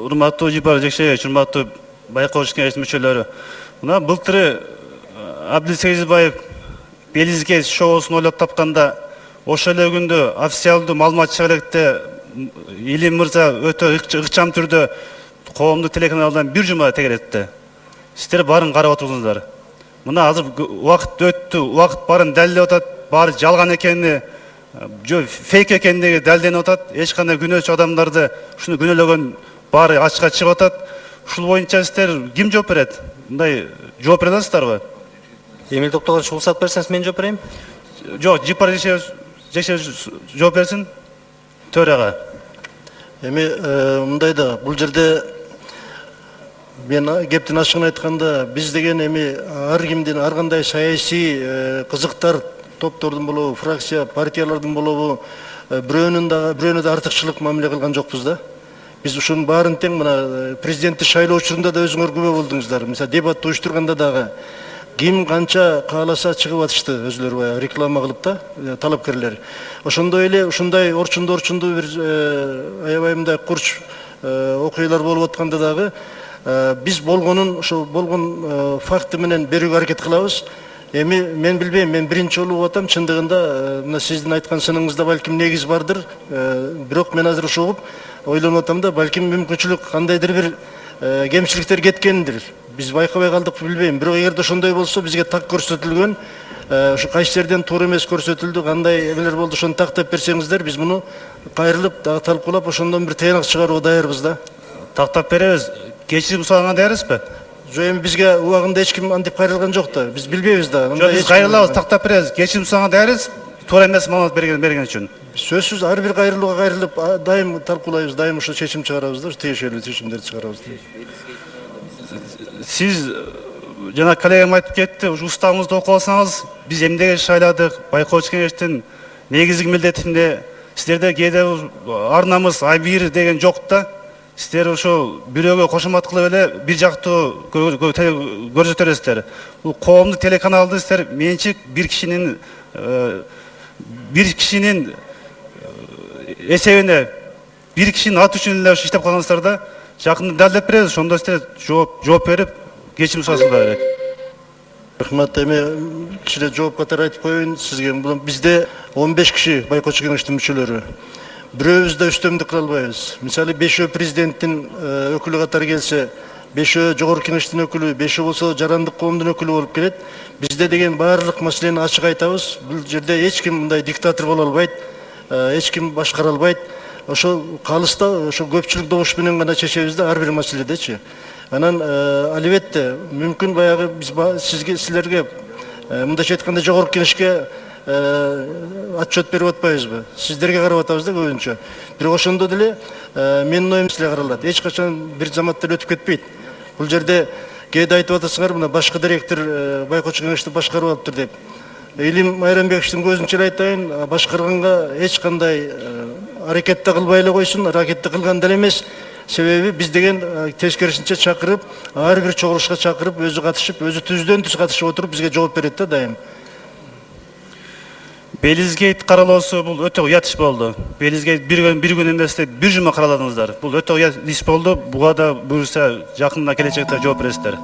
урматтуу Жипар Жекшевич, урматтуу Байкош кеңештин мүчөлөрү. Мына былтыры Абдил Сегизбаев Белизге шоусун ойлоп тапканда, ошол эле күндө официалдуу маалымат чыга электе Илим мырза өтө ыкчам түрдө коомдук телеканалдан бир жума тегеретти. Сиздер баарын карап отурдуңуздар. Мына азыр убакыт өттү, убакыт баарын далилдеп атат, баары жалган экени, фейк экендиги далилденип атат. Эч кандай күнөөчү адамдарды ушуну күнөөлөгөн баары ачыкка чыгып атат. Ушул боюнча сиздер ким жооп берет? Мындай жооп бере аласыздарбы? Эмил Токтогулович, уруксат берсеңиз мен жооп берейин? Жок, Жипар Жекшевич жооп берсин. Төраға. Эми мындай да, бул жерде мен кептин ачыгын айтканда, биз деген эми ар кимдин, ар кандай саясий кызыктар, топтордун болобу, фракция, партиялардын болобу, бирөөнү да артыкчылык мамиле кылган жокпуз да. Биз ушунун баарын тең, мына президентти шайлоо учурунда да өзүңөр күбө болдуңуздар. Мисалы, дебатты уюштурганда дагы ким канча кааласа чыгып атышты, өзүлөрү баягы реклама кылып да, талапкерлер. Ошондой эле ушундай орчундуу бир аябай мындай курч окуялар болуп атканда дагы биз болгонун, ошо болгон факты менен берүүгө аракет кылабыз. Эми мен билбейм, мен биринчи жолу угуп атам, чындыгында мына сиздин айткан сыныңызда балким негиз бардыр. Бирок мен азыр ушу угуп ойлонуп атам да, балким мүмкүнчүлүк кандайдыр бир кемчиликтер кеткендир. Биз байкабай калдык, билбейм. Бирок эгерде ошондой болсо, бизге так көрсөтүлгөн, ушу кайсы жерден туура эмес көрсөтүлдү, кандай эмелер болду, ошону тактап берсеңиздер, биз муну кайрылып дагы талкуулап, ошондон бир тыянак чыгарууга даярбыз да. Тактап беребиз. Кечирим сураганга даярсызбы? Жок, эми бизге убагында эч ким антип кайрылган жок да. Биз билбейбиз да. Жок, биз кайрылабыз, тактап беребиз. Кечирим сураганга даярбыз. Туура эмес маалымат берген үчүн. Сөзсүз ар бир кайрылууга кайрылып, дайым талкуулайбыз, дайым ошо чечим чыгарабыз да, тиешелүү чечимдерди чыгарабыз. Сиз жана коллегам айтып кетти, ушу уставыңызды окуп алсаңыз, биз эмнеге шайладык, Байкош кеңештин негизги милдетинде сиздерде кээде арнамыз А1 деген жок да. Сиздер ошо бирөөгө кошомат кылып эле бир жактуу көрсөтөрсүздөр. Бул коомдук телеканалды сиздер менчик бир кишинин эсебине, бир кишинин аты үчүн эле иштеп калгансыздар да. Жакында далилдеп беребиз, ошондо сиздер жооп берип, кечирим сурасыңыздар элек. Рахмат, эми кичине жооп катары айтып коеюн сизге. Бизде 15 киши Байкош кеңештин мүчөлөрү. Бирөөбүз да үстөмдүк кыла албайбыз. Мисалы, 5 президенттин өкүлү катары келсе, 5 жогорку кеңештин өкүлү, 5 болсо жарандык коомдун өкүлү болуп келет. Бизде деген баардык маселени ачык айтабыз. Бул жерде эч ким мындай диктатор боло албайт, эч ким башкара албайт. Ошо калыста, ошо көпчүлүк добуш менен гана чечебиз да ар бир маселедечи. Анан албетте мүмкүн баягы биз силерге мындайча айтканда жогорку кеңешке отчет берип атпайбызбы? Сиздерге карап атабыз да көбүнчө. Бирок ошондо деле менин оюм силерге каралат. Эч качан бир заматтар өтүп кетпейт. Бул жерде кээде айтып атасыңар, мына башкы директор Байкош кеңешти башкарып алыптыр деп. Илим Майрамбековичтин көзүнчө айтайын, башкарганга эч кандай аракет да кылбай эле койсун, аракет да кылган деле эмес. Себеби биз деген тескерисинче чакырып, ар бир чогулушка чакырып, өзү катышып, өзү түздөн түз катышып отуруп бизге жооп берет да дайым. Белизгейт каралоосу бул өтө уят иш болду. Белизгейт бир күн эмес деп бир жума караладыңыздар. Бул өтө уят иш болду. Буга да буюрса жакында келечекте жооп бересиздер.